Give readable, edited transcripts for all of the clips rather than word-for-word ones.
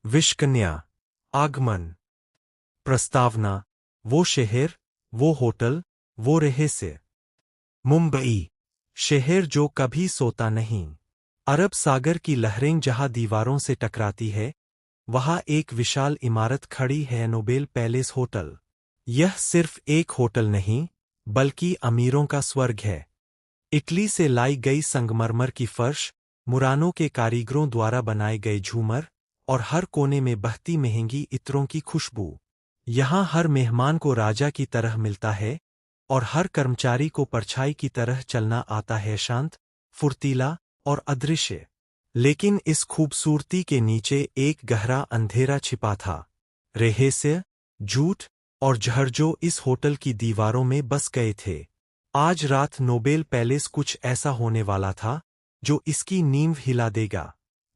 विषकन्या। आगमन। प्रस्तावना। वो शहर, वो होटल, वो रहस्य। मुंबई, शहर जो कभी सोता नहीं। अरब सागर की लहरें जहां दीवारों से टकराती है, वहां एक विशाल इमारत खड़ी है, नोबेल पैलेस होटल। यह सिर्फ एक होटल नहीं, बल्कि अमीरों का स्वर्ग है। इटली से लाई गई संगमरमर की फर्श, मुरानो के कारीगरों द्वारा बनाए गए झूमर, और हर कोने में बहती महंगी इत्रों की खुशबू। यहाँ हर मेहमान को राजा की तरह मिलता है, और हर कर्मचारी को परछाई की तरह चलना आता है, शांत, फुर्तीला और अदृश्य। लेकिन इस खूबसूरती के नीचे एक गहरा अंधेरा छिपा था। रहस्य, झूठ और जहर जो इस होटल की दीवारों में बस गए थे। आज रात नोबेल पैलेस कुछ ऐसा होने वाला था जो इसकी नींव हिला देगा।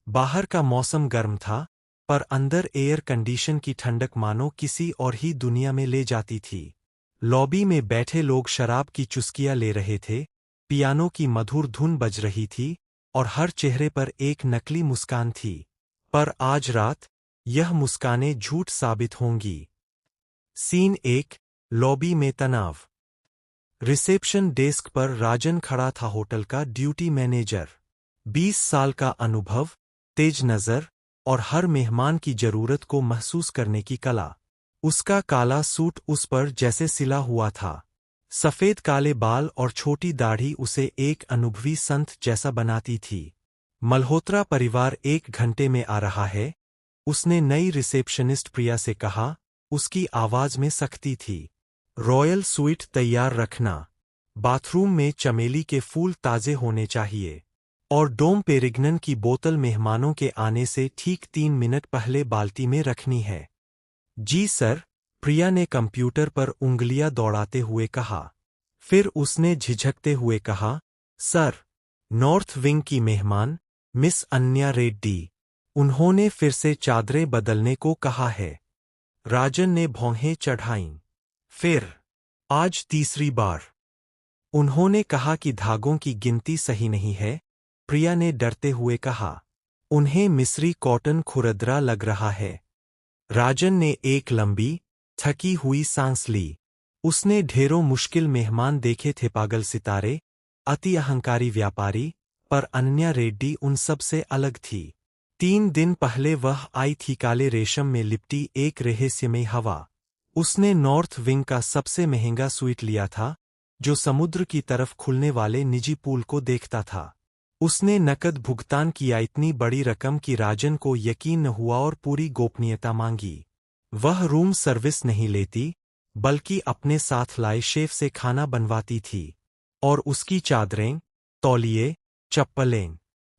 बाहर का मौसम गर्म था, पर अंदर एयर कंडीशन की ठंडक मानो किसी और ही दुनिया में ले जाती थी। लॉबी में बैठे लोग शराब की चुस्कियां ले रहे थे, पियानो की मधुर धुन बज रही थी, और हर चेहरे पर एक नकली मुस्कान थी। पर आज रात यह मुस्कानें झूठ साबित होंगी। सीन 1। लॉबी में तनाव। रिसेप्शन डेस्क पर राजन खड़ा था, होटल का ड्यूटी मैनेजर। 20 साल का अनुभव, तेज नज़र और हर मेहमान की जरूरत को महसूस करने की कला। उसका काला सूट उस पर जैसे सिला हुआ था। सफ़ेद काले बाल और छोटी दाढ़ी उसे एक अनुभवी संत जैसा बनाती थी। मल्होत्रा परिवार 1 घंटे में आ रहा है, उसने नई रिसेप्शनिस्ट प्रिया से कहा। उसकी आवाज में सख्ती थी। रॉयल स्वीट तैयार रखना। बाथरूम में चमेली के फूल ताजे होने चाहिए। और डोम पेरिग्नन की बोतल मेहमानों के आने से ठीक 3 मिनट पहले बाल्टी में रखनी है। जी सर, प्रिया ने कंप्यूटर पर उंगलियां दौड़ाते हुए कहा। फिर उसने झिझकते हुए कहा, सर, नॉर्थ विंग की मेहमान, मिस अन्या रेड्डी। उन्होंने फिर से चादरें बदलने को कहा है। राजन ने भौहें चढ़ाईं। फिर, आज तीसरी बार। उन्होंने कहा कि धागों की गिनती सही नहीं है, प्रिया ने डरते हुए कहा। उन्हें मिस्री कॉटन खुरदरा लग रहा है। राजन ने एक लंबी, थकी हुई सांस ली। उसने ढेरों मुश्किल मेहमान देखे थे, पागल सितारे, अति अहंकारी व्यापारी, पर अन्या रेड्डी उन सब से अलग थी। 3 दिन पहले वह आई थी काले रेशम में लिपटी एक रहस्यमयी हवा। उसने नॉर्थ विंग का सबसे महंगा स्वीट लिया था, जो समुद्र की तरफ खुलने वाले निजी पूल को देखता था। उसने नकद भुगतान किया, इतनी बड़ी रकम कि राजन को यकीन न हुआ, और पूरी गोपनीयता मांगी। वह रूम सर्विस नहीं लेती, बल्कि अपने साथ लाए शेफ से खाना बनवाती थी। और उसकी चादरें, तौलिए, चप्पलें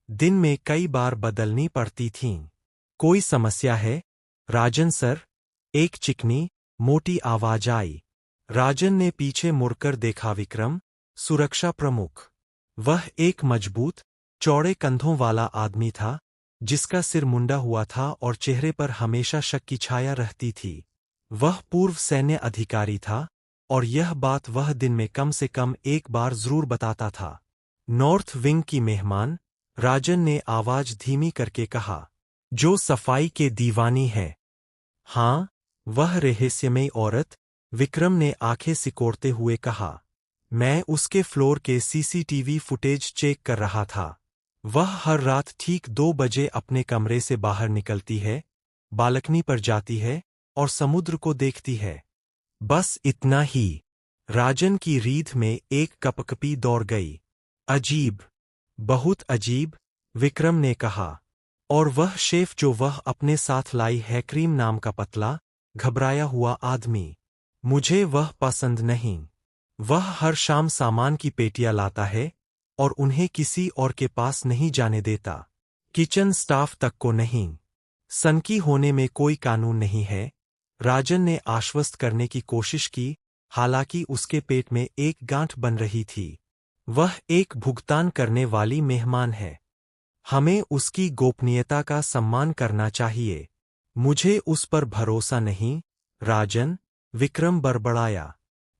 दिन में कई बार बदलनी पड़ती थीं। कोई समस्या है, राजन सर? एक चिकनी, मोटी आवाज आई। राजन ने पीछे मुड़कर देखा। विक्रम, सुरक्षा प्रमुख। वह एक मजबूत, चौड़े कंधों वाला आदमी था, जिसका सिर मुंडा हुआ था और चेहरे पर हमेशा शक की छाया रहती थी। वह पूर्व सैन्य अधिकारी था, और यह बात वह दिन में कम से कम एक बार जरूर बताता था। नॉर्थ विंग की मेहमान, राजन ने आवाज धीमी करके कहा, जो सफाई के दीवानी है। हाँ, वह रहस्यमयी औरत, विक्रम ने आंखें सिकोड़ते हुए कहा। मैं उसके फ्लोर के सीसीटीवी फुटेज चेक कर रहा था। वह हर रात ठीक 2 बजे अपने कमरे से बाहर निकलती है, बालकनी पर जाती है और समुद्र को देखती है। बस इतना ही। राजन की रीढ़ में एक कपकपी दौड़ गई। अजीब, बहुत अजीब, विक्रम ने कहा। और वह शेफ जो वह अपने साथ लाई है, क्रीम नाम का पतला, घबराया हुआ आदमी। मुझे वह पसंद नहीं। वह हर शाम सामान की पेटियां लाता है, और उन्हें किसी और के पास नहीं जाने देता। किचन स्टाफ तक को नहीं। सनकी होने में कोई कानून नहीं है। राजन ने आश्वस्त करने की कोशिश की, हालांकि उसके पेट में एक गांठ बन रही थी। वह एक भुगतान करने वाली मेहमान है। हमें उसकी गोपनीयता का सम्मान करना चाहिए। मुझे उस पर भरोसा नहीं, राजन, विक्रम बड़बड़ाया।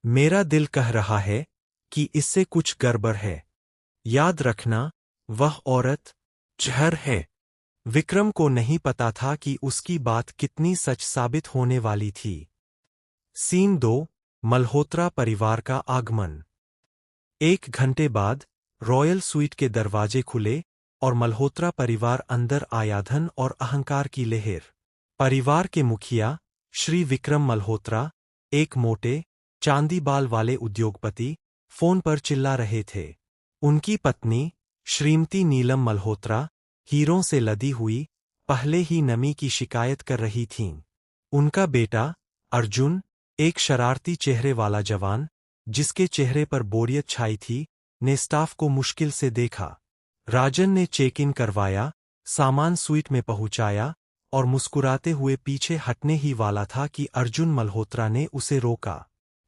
मेरा दिल कह रहा है कि इससे कुछ गड़बड़ है। याद रखना, वह औरत जहर है। विक्रम को नहीं पता था कि उसकी बात कितनी सच साबित होने वाली थी। सीन 2 मल्होत्रा परिवार का आगमन। 1 घंटे बाद रॉयल स्वीट के दरवाजे खुले और मल्होत्रा परिवार अंदर आया। धन और अहंकार की लहर। परिवार के मुखिया श्री विक्रम मल्होत्रा, एक मोटे चांदी बाल वाले उद्योगपति, फोन पर चिल्ला रहे थे। उनकी पत्नी श्रीमती नीलम मल्होत्रा हीरों से लदी हुई पहले ही नमी की शिकायत कर रही थीं। उनका बेटा अर्जुन, एक शरारती चेहरे वाला जवान जिसके चेहरे पर बोरियत छाई थी, ने स्टाफ को मुश्किल से देखा। राजन ने चेक इन करवाया, सामान स्वीट में पहुंचाया और मुस्कुराते हुए पीछे हटने ही वाला था कि अर्जुन मल्होत्रा ने उसे रोका।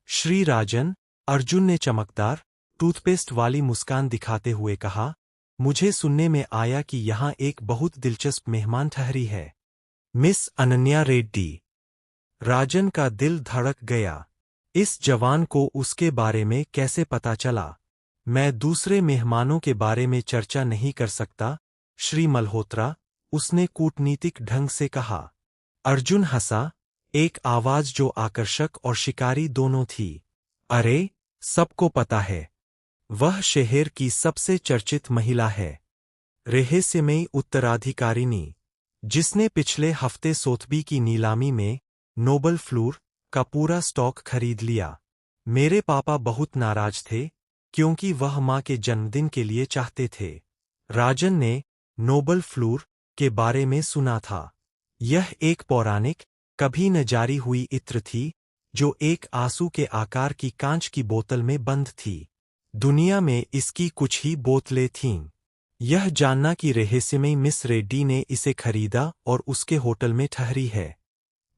श्री राजन, अर्जुन ने चमकदार टूथपेस्ट वाली मुस्कान दिखाते हुए कहा, मुझे सुनने में आया कि यहाँ एक बहुत दिलचस्प मेहमान ठहरी है, मिस अनन्या रेड्डी। राजन का दिल धड़क गया। इस जवान को उसके बारे में कैसे पता चला? मैं दूसरे मेहमानों के बारे में चर्चा नहीं कर सकता, श्री मल्होत्रा, उसने कूटनीतिक ढंग से कहा। अर्जुन हंसा, एक आवाज जो आकर्षक और शिकारी दोनों थी। अरे, सबको पता है, वह शहर की सबसे चर्चित महिला है, रहस्यमयी उत्तराधिकारिणी, जिसने पिछले हफ्ते सोथबी की नीलामी में नोबल फ्लूर का पूरा स्टॉक खरीद लिया। मेरे पापा बहुत नाराज थे क्योंकि वह मां के जन्मदिन के लिए चाहते थे। राजन ने नोबल फ्लूर के बारे में सुना था। यह एक पौराणिक, कभी न जारी हुई इत्र थी जो एक आंसू के आकार की कांच की बोतल में बंद थी। दुनिया में इसकी कुछ ही बोतलें थीं। यह जानना कि रहस्यमयी मिस रेड्डी ने इसे खरीदा और उसके होटल में ठहरी है,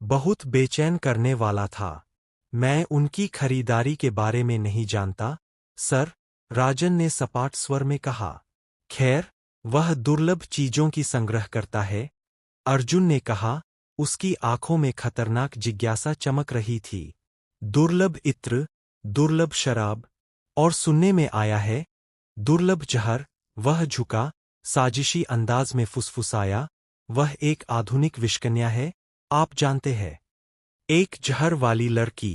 बहुत बेचैन करने वाला था। मैं उनकी खरीदारी के बारे में नहीं जानता, सर, राजन ने सपाट स्वर में कहा। खैर, वह दुर्लभ चीजों की संग्रह करता है, अर्जुन ने कहा, उसकी आंखों में खतरनाक जिज्ञासा चमक रही थी। दुर्लभ इत्र, दुर्लभ शराब, और सुनने में आया है, दुर्लभ जहर। वह झुका, साजिशी अंदाज में फुसफुसाया, वह एक आधुनिक विषकन्या है, आप जानते हैं, एक जहर वाली लड़की।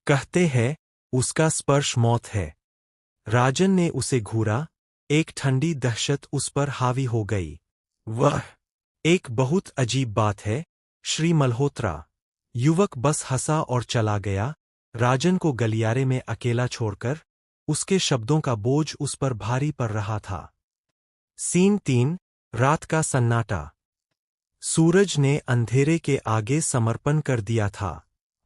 कहते हैं, उसका स्पर्श मौत है। राजन ने उसे घूरा, एक ठंडी दहशत उस पर हावी हो गई। वह एक बहुत अजीब बात है, श्री मल्होत्रा। युवक बस हंसा और चला गया, राजन को गलियारे में अकेला छोड़कर। उसके शब्दों का बोझ उस पर भारी पड़ रहा था। सीन 3 रात का सन्नाटा। सूरज ने अंधेरे के आगे समर्पण कर दिया था।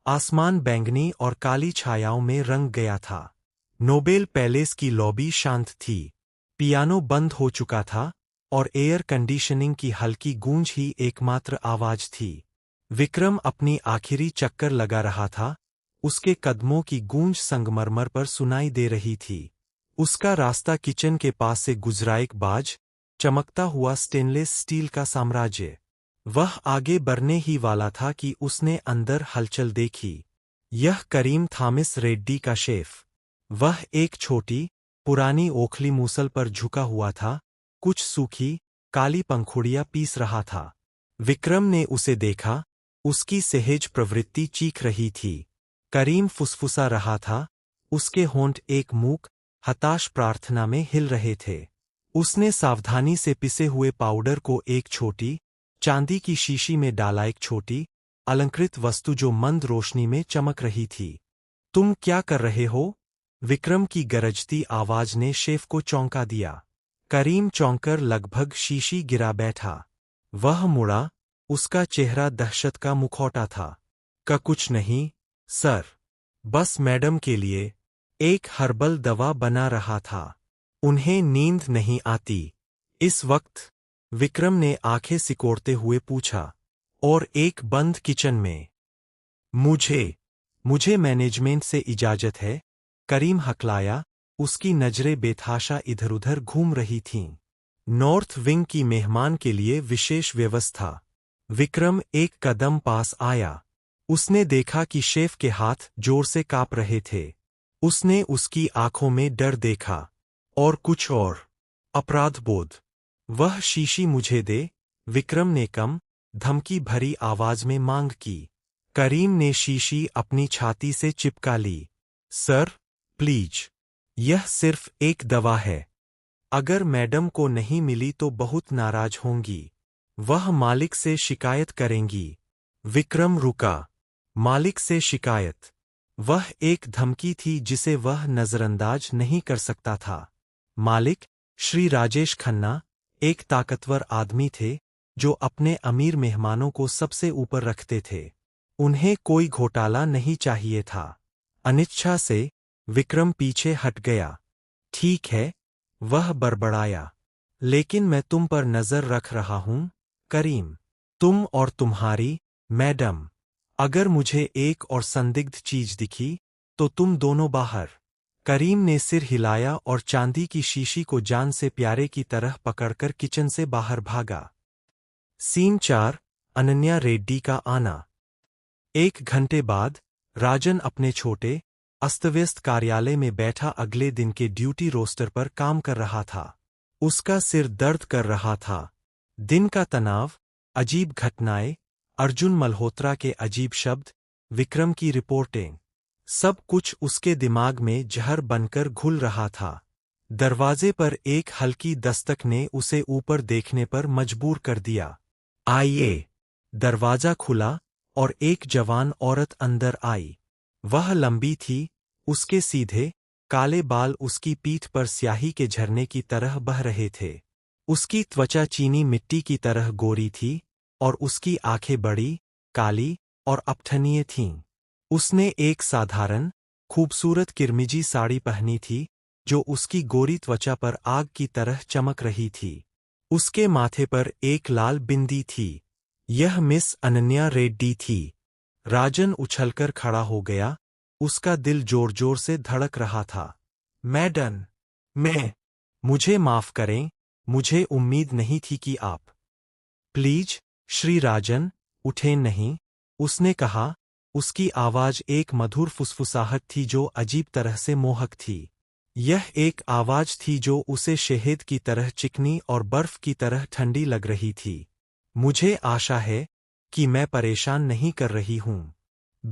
आसमान बैंगनी और काली छायाओं में रंग गया था। नोबेल पैलेस की लॉबी शांत थी। पियानो बंद हो चुका था और एयर कंडीशनिंग की हल्की गूंज ही एकमात्र आवाज थी। विक्रम अपनी आखिरी चक्कर लगा रहा था, उसके कदमों की गूंज संगमरमर पर सुनाई दे रही थी। उसका रास्ता किचन के पास से गुजरा, एक बाज चमकता हुआ स्टेनलेस स्टील का साम्राज्य। वह आगे बढ़ने ही वाला था कि उसने अंदर हलचल देखी। यह करीम थॉमस रेड्डी का शेफ। वह एक छोटी, पुरानी ओखली मूसल पर झुका हुआ था, कुछ सूखी, काली पंखुड़ियां पीस रहा था। विक्रम ने उसे देखा, उसकी सहज प्रवृत्ति चीख रही थी। करीम फुसफुसा रहा था, उसके होंठ एक मूक, हताश प्रार्थना में हिल रहे थे। उसने सावधानी से पिसे हुए पाउडर को एक छोटी, चांदी की शीशी में डाला, एक छोटी, अलंकृत वस्तु जो मंद रोशनी में चमक रही थी। तुम क्या कर रहे हो? विक्रम की गरजती आवाज ने शेफ को चौंका दिया। करीम चौंककर लगभग शीशी गिरा बैठा। वह मुड़ा, उसका चेहरा दहशत का मुखौटा था। कुछ नहीं, सर, बस मैडम के लिए एक हर्बल दवा बना रहा था। उन्हें नींद नहीं आती इस वक्त? विक्रम ने आंखें सिकोड़ते हुए पूछा। और एक बंद किचन में? मुझे मैनेजमेंट से इजाजत है, करीम हकलाया, उसकी नजरें बेतहाशा इधर-उधर घूम रही थीं। नॉर्थ विंग की मेहमान के लिए विशेष व्यवस्था। विक्रम एक कदम पास आया। उसने देखा कि शेफ के हाथ जोर से कांप रहे थे। उसने उसकी आंखों में डर देखा और कुछ और, अपराधबोध। वह शीशी मुझे दे, विक्रम ने कम, धमकी भरी आवाज में मांग की। करीम ने शीशी अपनी छाती से चिपका ली। सर, प्लीज, यह सिर्फ एक दवा है। अगर मैडम को नहीं मिली तो बहुत नाराज होंगी। वह मालिक से शिकायत करेंगी। विक्रम रुका। मालिक से शिकायत? वह एक धमकी थी जिसे वह नजरअंदाज नहीं कर सकता था। मालिक, श्री राजेश खन्ना, एक ताकतवर आदमी थे जो अपने अमीर मेहमानों को सबसे ऊपर रखते थे। उन्हें कोई घोटाला नहीं चाहिए था। अनिच्छा से विक्रम पीछे हट गया। ठीक है, वह बड़बड़ाया, लेकिन मैं तुम पर नजर रख रहा हूं, करीम। तुम और तुम्हारी मैडम। अगर मुझे एक और संदिग्ध चीज दिखी तो तुम दोनों बाहर। करीम ने सिर हिलाया और चांदी की शीशी को जान से प्यारे की तरह पकड़कर किचन से बाहर भागा। सीन 4, अनन्या रेड्डी का आना। 1 घंटे बाद राजन अपने छोटे, अस्तव्यस्त कार्यालय में बैठा अगले दिन के ड्यूटी रोस्टर पर काम कर रहा था। उसका सिर दर्द कर रहा था। दिन का तनाव, अजीब घटनाएं, अर्जुन मल्होत्रा के अजीब शब्द, विक्रम की रिपोर्टें, सब कुछ उसके दिमाग में जहर बनकर घुल रहा था। दरवाजे पर एक हल्की दस्तक ने उसे ऊपर देखने पर मजबूर कर दिया। आइए। दरवाजा खुला और एक जवान औरत अंदर आई। वह लंबी थी, उसके सीधे, काले बाल उसकी पीठ पर स्याही के झरने की तरह बह रहे थे। उसकी त्वचा चीनी मिट्टी की तरह गोरी थी और उसकी आंखें बड़ी, काली और अपठनीय थीं। उसने एक साधारण, खूबसूरत किरमिजी साड़ी पहनी थी जो उसकी गोरी त्वचा पर आग की तरह चमक रही थी। उसके माथे पर एक लाल बिंदी थी। यह मिस अनन्या रेड्डी थी। राजन उछलकर खड़ा हो गया, उसका दिल जोर-जोर से धड़क रहा था। मैडम, मुझे माफ करें, मुझे उम्मीद नहीं थी कि आप। प्लीज, श्री राजन, उठें नहीं, उसने कहा। उसकी आवाज एक मधुर फुसफुसाहट थी जो अजीब तरह से मोहक थी। यह एक आवाज थी जो उसे शहद की तरह चिकनी और बर्फ की तरह ठंडी लग रही थी। मुझे आशा है कि मैं परेशान नहीं कर रही हूं।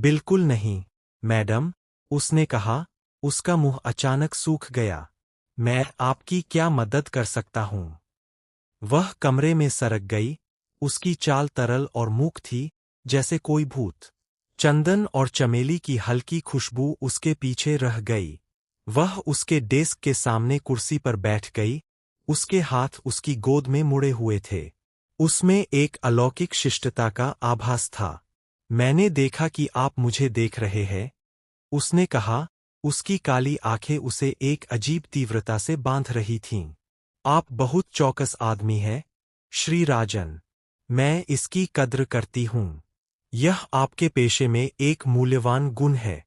बिल्कुल नहीं, मैडम, उसने कहा। उसका मुंह अचानक सूख गया। मैं आपकी क्या मदद कर सकता हूं? वह कमरे में सरक गई, उसकी चाल तरल और मूक थी, जैसे कोई भूत। चंदन और चमेली की हल्की खुशबू उसके पीछे रह गई। वह उसके डेस्क के सामने कुर्सी पर बैठ गई, उसके हाथ उसकी गोद में मुड़े हुए थे। उसमें एक अलौकिक शिष्टता का आभास था। मैंने देखा कि आप मुझे देख रहे हैं, उसने कहा। उसकी काली आंखें उसे एक अजीब तीव्रता से बांध रही थीं। आप बहुत चौकस आदमी हैं, श्री राजन। मैं इसकी कद्र करती हूं। यह आपके पेशे में एक मूल्यवान गुण है।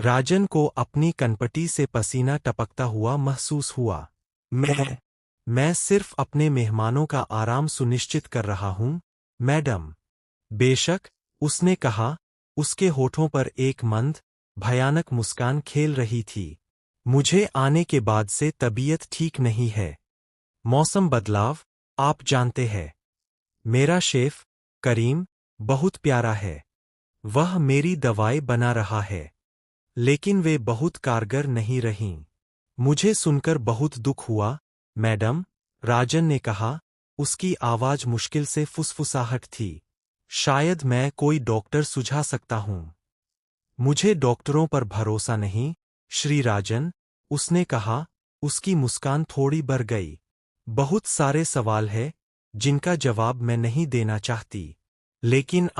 राजन को अपनी कनपटी से पसीना टपकता हुआ महसूस हुआ। मैं सिर्फ अपने मेहमानों का आराम सुनिश्चित कर रहा हूं, मैडम। बेशक, उसने कहा। उसके होठों पर एक मंद, भयानक मुस्कान खेल रही थी। मुझे आने के बाद से तबीयत ठीक नहीं है। मौसम बदलाव, आप जानते हैं। मेरा शेफ, करीम, बहुत प्यारा है। वह मेरी दवाई बना रहा है, लेकिन वे बहुत कारगर नहीं रहीं। मुझे सुनकर बहुत दुख हुआ, मैडम, राजन ने कहा। उसकी आवाज मुश्किल से फुसफुसाहट थी। शायद मैं कोई डॉक्टर सुझा सकता हूं। मुझे डॉक्टरों पर भरोसा नहीं, श्री राजन, उसने कहा। उसकी मुस्कान थोड़ी बढ़ गई। बहुत सारे सवाल हैं जिनका जवाब मैं नहीं देना चाहती। लेकिन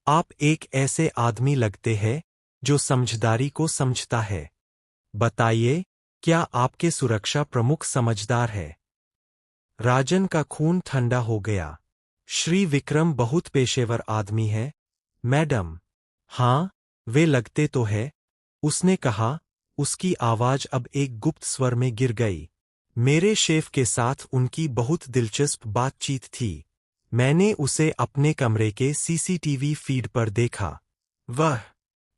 आप एक ऐसे आदमी लगते हैं जो समझदारी को समझता है। बताइए, क्या आपके सुरक्षा प्रमुख समझदार है? राजन का खून ठंडा हो गया। श्री विक्रम बहुत पेशेवर आदमी है, मैडम। हाँ, वे लगते तो है, उसने कहा। उसकी आवाज अब एक गुप्त स्वर में गिर गई। मेरे शेफ के साथ उनकी बहुत दिलचस्प बातचीत थी। मैंने उसे अपने कमरे के सीसीटीवी फीड पर देखा। वह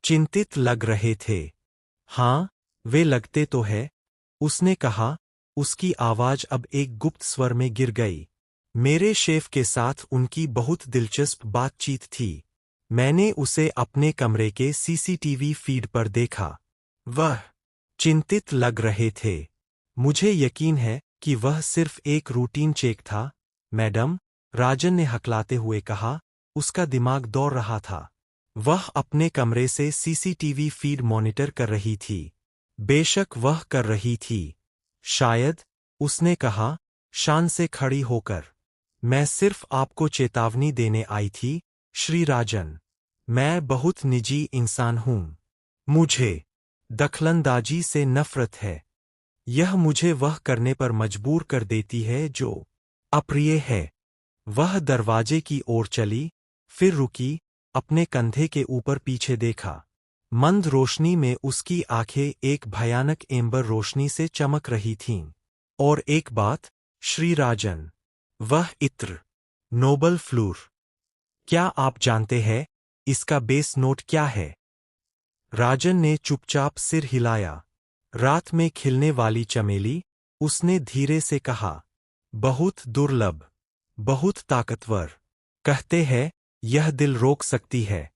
चिंतित लग रहे थे। हाँ, वे लगते तो है, उसने कहा। उसकी आवाज अब एक गुप्त स्वर में गिर गई। मेरे शेफ के साथ उनकी बहुत दिलचस्प बातचीत थी। मैंने उसे अपने कमरे के सीसीटीवी फीड पर देखा। वह चिंतित लग रहे थे। मुझे यकीन है कि वह सिर्फ एक रूटीन चेक था, मैडम, राजन ने हकलाते हुए कहा। उसका दिमाग दौड़ रहा था। वह अपने कमरे से सीसीटीवी फीड मॉनिटर कर रही थी। बेशक वह कर रही थी। शायद, उसने कहा, शान से खड़ी होकर। मैं सिर्फ आपको चेतावनी देने आई थी, श्री राजन। मैं बहुत निजी इंसान हूं। मुझे दखलंदाजी से नफरत है। यह मुझे वह करने पर मजबूर कर देती है जो अप्रिय है। वह दरवाजे की ओर चली, फिर रुकी, अपने कंधे के ऊपर पीछे देखा। मंद रोशनी में उसकी आंखें एक भयानक एम्बर रोशनी से चमक रही थीं। और एक बात, श्री राजन, वह इत्र, नोबल फ्लूर। क्या आप जानते हैं इसका बेस नोट क्या है? राजन ने चुपचाप सिर हिलाया। रात में खिलने वाली चमेली, उसने धीरे से कहा। बहुत दुर्लभ, बहुत ताकतवर। कहते हैं यह दिल रोक सकती है।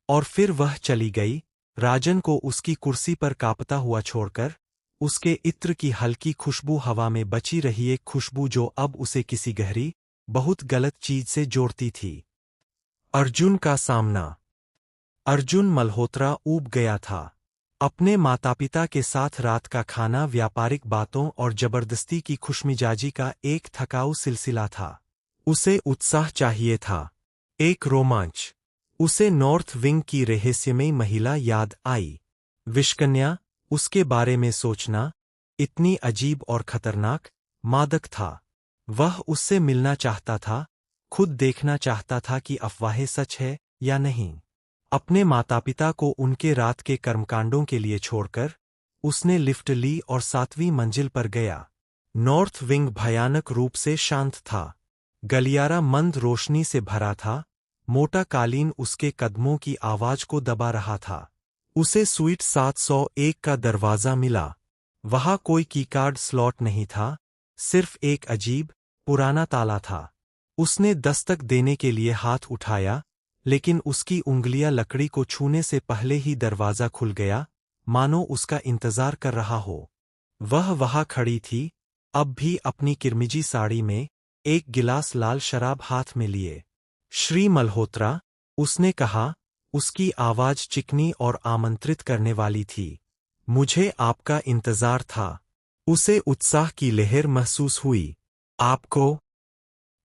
और फिर वह चली गई, राजन को उसकी कुर्सी पर कांपता हुआ छोड़कर। उसके इत्र की हल्की खुशबू हवा में बची रही, एक खुशबू जो अब उसे किसी गहरी, बहुत गलत चीज से जोड़ती थी। अर्जुन का सामना। अर्जुन मल्होत्रा ऊब गया था। अपने माता-पिता के साथ रात का खाना व्यापारिक बातों और जबरदस्ती की खुशमिजाजी का एक थकाऊ सिलसिला था। उसे उत्साह चाहिए था, एक रोमांच। उसे नॉर्थ विंग की रहस्यमयी महिला याद आई। विषकन्या, उसके बारे में सोचना, इतनी अजीब और खतरनाक, मादक था। वह उससे मिलना चाहता था, खुद देखना चाहता था कि अफवाहें सच है या नहीं। अपने माता-पिता को उनके रात के कर्मकांडों के लिए छोड़कर, उसने लिफ्ट ली और 7वीं मंजिल पर गया। नॉर्थ विंग भयानक रूप से शांत था। गलियारा मंद रोशनी से भरा था, मोटा कालीन उसके कदमों की आवाज को दबा रहा था। उसे स्वीट 701 का दरवाजा मिला। वहां कोई कीकार्ड स्लॉट नहीं था, सिर्फ एक अजीब, पुराना ताला था। उसने दस्तक देने के लिए हाथ उठाया, लेकिन उसकी उंगलियां लकड़ी को छूने से पहले ही दरवाजा खुल गया, मानो उसका इंतजार कर रहा हो। वह वहां खड़ी थी, अब भी अपनी किरमिजी साड़ी में, एक गिलास लाल शराब हाथ में लिए। श्री मल्होत्रा, उसने कहा, उसकी आवाज चिकनी और आमंत्रित करने वाली थी। मुझे आपका इंतजार था। उसे उत्साह की लहर महसूस हुई। आपको?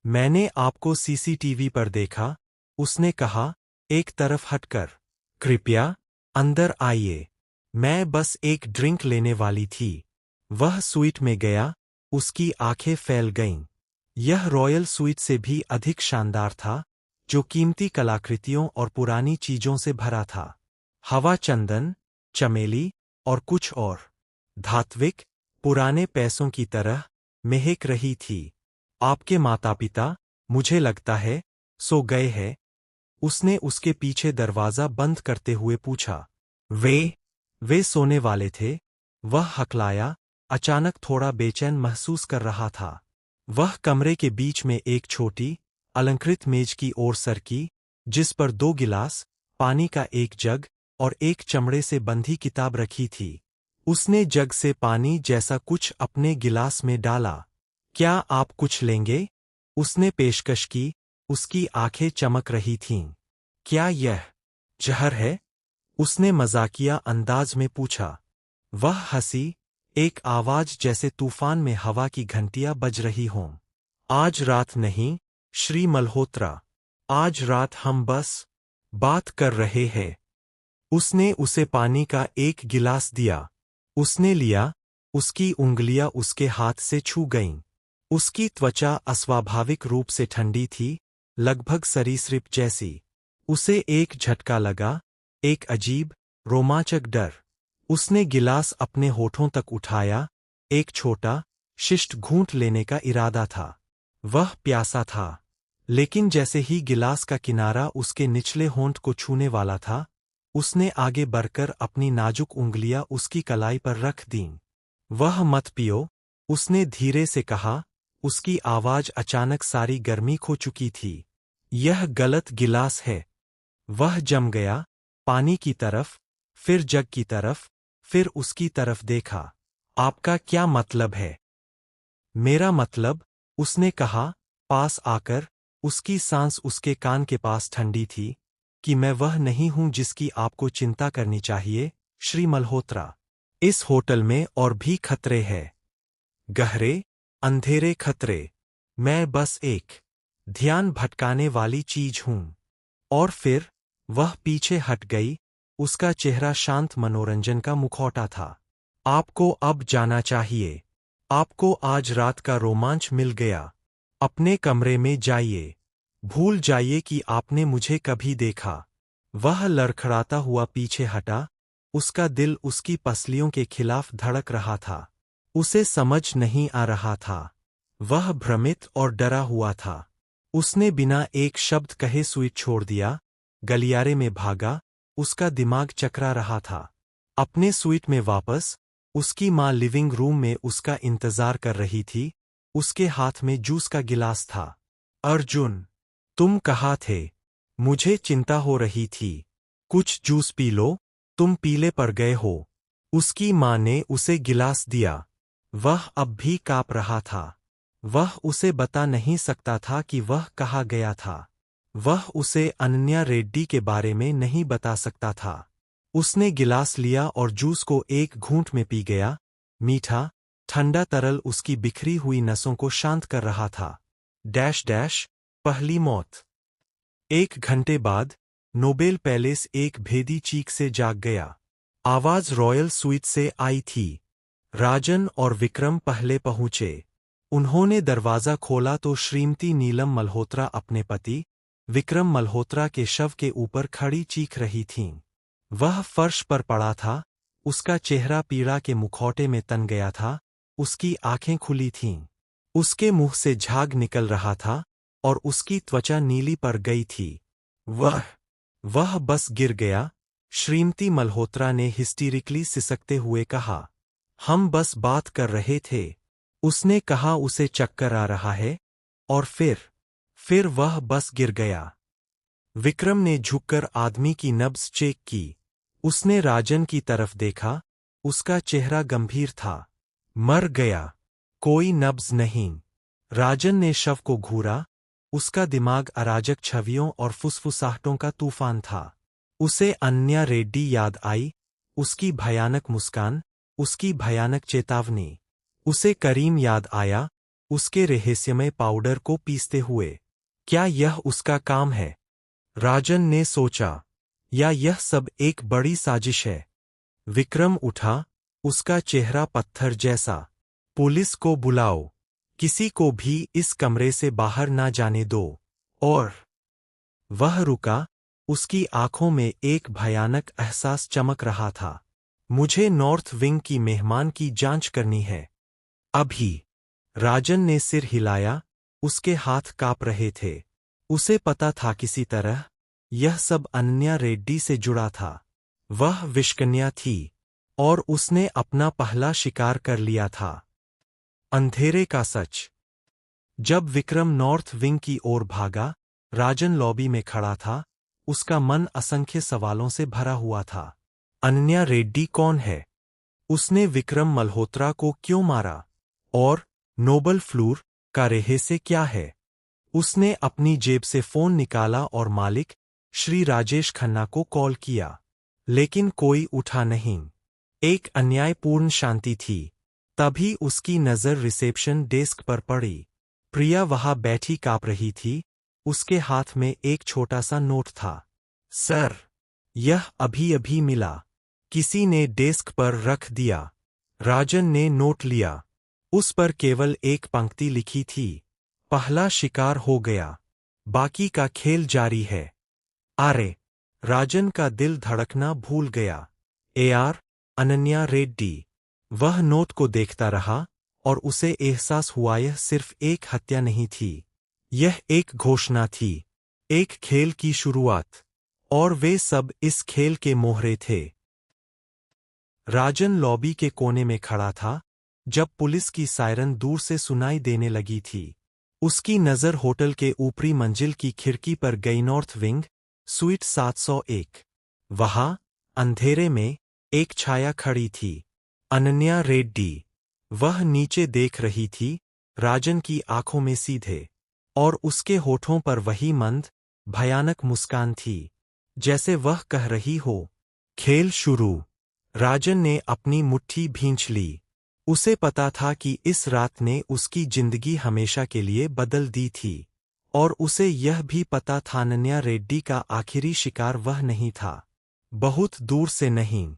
मैंने आपको सीसीटीवी पर देखा, उसने कहा, एक तरफ हटकर। कृपया, अंदर आइए। मैं बस एक ड्रिंक लेने वाली थी। वह स्वीट में गया, उसकी आंखें फैल गईं। यह रॉयल स्वीट से भी अधिक शानदार था, जो कीमती कलाकृतियों और पुरानी चीजों से भरा था। हवा चंदन, चमेली और कुछ और धात्विक, पुराने पैसों की तरह महक रही थी। आपके माता-पिता, मुझे लगता है, सो गए हैं? उसने उसके पीछे दरवाजा बंद करते हुए पूछा। वे सोने वाले थे। वह हकलाया, अचानक थोड़ा बेचैन महसूस कर रहा था। वह कमरे के बीच में एक छोटी, अलंकृत मेज की ओर सरकी, जिस पर 2 गिलास, पानी का एक जग और एक चमड़े से बंधी किताब रखी थी। उसने जग से पानी जैसा कुछ अपने गिलास में डाला। क्या आप कुछ लेंगे? उसने पेशकश की, उसकी आंखें चमक रही थीं। क्या यह जहर है? उसने मजाकिया अंदाज में पूछा। वह हंसी, एक आवाज जैसे तूफान में हवा की घंटियां बज रही हों। आज रात नहीं, श्री मल्होत्रा। आज रात हम बस बात कर रहे हैं। उसने उसे पानी का एक गिलास दिया। उसने लिया, उसकी उंगलियां उसके हाथ से छू गईं। उसकी त्वचा अस्वाभाविक रूप से ठंडी थी, लगभग सरीसृप जैसी। उसे एक झटका लगा, एक अजीब, रोमांचक डर। उसने गिलास अपने होठों तक उठाया, एक छोटा, शिष्ट घूंट लेने का इरादा था। वह प्यासा था, लेकिन जैसे ही गिलास का किनारा उसके निचले होंठ को छूने वाला था, उसने आगे बढ़कर अपनी नाजुक उंगलियां उसकी कलाई पर रख दीं। वह मत पियो, उसने धीरे से कहा, उसकी आवाज अचानक सारी गर्मी खो चुकी थी। यह गलत गिलास है। वह जम गया, पानी की तरफ, फिर जग की तरफ, फिर उसकी तरफ देखा। आपका क्या मतलब है? मेरा मतलब, उसने कहा, पास आकर, उसकी सांस उसके कान के पास ठंडी थी, कि मैं वह नहीं हूं जिसकी आपको चिंता करनी चाहिए, श्री मल्होत्रा। इस होटल में और भी खतरे हैं। गहरे, अंधेरे खतरे। मैं बस एक ध्यान भटकाने वाली चीज हूं। और फिर वह पीछे हट गई, उसका चेहरा शांत मनोरंजन का मुखौटा था। आपको अब जाना चाहिए। आपको आज रात का रोमांच मिल गया। अपने कमरे में जाइए। भूल जाइए कि आपने मुझे कभी देखा। वह लड़खड़ाता हुआ पीछे हटा, उसका दिल उसकी पसलियों के खिलाफ धड़क रहा था। उसे समझ नहीं आ रहा था। वह भ्रमित और डरा हुआ था। उसने बिना एक शब्द कहे स्विच छोड़ दिया, गलियारे में भागा, उसका दिमाग चकरा रहा था। अपने स्वीट में वापस, उसकी माँ लिविंग रूम में उसका इंतजार कर रही थी, उसके हाथ में जूस का गिलास था। अर्जुन, तुम कहाँ थे? मुझे चिंता हो रही थी। कुछ जूस पी लो, तुम पीले पड़ गए हो। उसकी माँ ने उसे गिलास दिया। वह अब भी काँप रहा था। वह उसे बता नहीं सकता था कि वह कहाँ गया था। वह उसे अनन्या रेड्डी के बारे में नहीं बता सकता था। उसने गिलास लिया और जूस को एक घूंट में पी गया। मीठा, ठंडा तरल उसकी बिखरी हुई नसों को शांत कर रहा था। डैश डैश, पहली मौत। 1 घंटे बाद, नोबेल पैलेस एक भेदी चीख से जाग गया। आवाज रॉयल स्वीट से आई थी। राजन और विक्रम पहले पहुंचे। उन्होंने दरवाजा खोला तो श्रीमती नीलम मल्होत्रा अपने पति, विक्रम मल्होत्रा के शव के ऊपर खड़ी चीख रही थीं। वह फर्श पर पड़ा था, उसका चेहरा पीड़ा के मुखौटे में तन गया था, उसकी आंखें खुली थीं। उसके मुंह से झाग निकल रहा था, और उसकी त्वचा नीली पड़ गई थी। वह बस गिर गया, श्रीमती मल्होत्रा ने हिस्टीरिकली सिसकते हुए कहा। हम बस बात कर रहे थे। उसने कहा उसे चक्कर आ रहा है, और फिर वह बस गिर गया। विक्रम ने झुककर आदमी की नब्ज चेक की। उसने राजन की तरफ देखा, उसका चेहरा गंभीर था। मर गया। कोई नब्ज नहीं। राजन ने शव को घूरा, उसका दिमाग अराजक छवियों और फुसफुसाहटों का तूफान था। उसे अनन्या रेड्डी याद आई, उसकी भयानक मुस्कान, उसकी भयानक चेतावनी। उसे करीम याद आया, उसके रहस्यमय पाउडर को पीसते हुए। क्या यह उसका काम है? राजन ने सोचा। या यह सब एक बड़ी साजिश है? विक्रम उठा, उसका चेहरा पत्थर जैसा। पुलिस को बुलाओ। किसी को भी इस कमरे से बाहर ना जाने दो। और वह रुका, उसकी आंखों में एक भयानक एहसास चमक रहा था। मुझे नॉर्थ विंग की मेहमान की जांच करनी है। अभी। राजन ने सिर हिलाया, उसके हाथ कांप रहे थे। उसे पता था किसी तरह यह सब अनन्या रेड्डी से जुड़ा था। वह विषकन्या थी, और उसने अपना पहला शिकार कर लिया था। अंधेरे का सच। जब विक्रम नॉर्थ विंग की ओर भागा, राजन लॉबी में खड़ा था, उसका मन असंख्य सवालों से भरा हुआ था। अनन्या रेड्डी कौन है? उसने विक्रम मल्होत्रा को क्यों मारा? और नोबल फ्लूर का रहस्य क्या है? उसने अपनी जेब से फोन निकाला और मालिक, श्री राजेश खन्ना को कॉल किया। लेकिन कोई उठा नहीं। एक अन्यायपूर्ण शांति थी। तभी उसकी नज़र रिसेप्शन डेस्क पर पड़ी। प्रिया वहां बैठी काँप रही थी, उसके हाथ में एक छोटा सा नोट था। सर, यह अभी अभी मिला। किसी ने डेस्क पर रख दिया। राजन ने नोट लिया। उस पर केवल एक पंक्ति लिखी थी। पहला शिकार हो गया। बाकी का खेल जारी है। अरे! राजन का दिल धड़कना भूल गया। AR, अनन्या रेड्डी। वह नोट को देखता रहा, और उसे एहसास हुआ यह सिर्फ एक हत्या नहीं थी। यह एक घोषणा थी। एक खेल की शुरुआत। और वे सब इस खेल के मोहरे थे। राजन लॉबी के कोने में खड़ा था, जब पुलिस की सायरन दूर से सुनाई देने लगी थी, उसकी नज़र होटल के ऊपरी मंजिल की खिड़की पर गई। North wing, sweet 701। वहाँ, अंधेरे में, एक छाया खड़ी थी। अनन्या रेड्डी। वह नीचे देख रही थी, राजन की आंखों में सीधे, और उसके होठों पर वही मंद, भयानक मुस्कान थी, जैसे वह कह रही हो, खेल शुरू। राजन ने अपनी मुट्ठी भींच ली। उसे पता था कि इस रात ने उसकी जिंदगी हमेशा के लिए बदल दी थी, और उसे यह भी पता था अनन्या रेड्डी का आखिरी शिकार वह नहीं था। बहुत दूर से नहीं।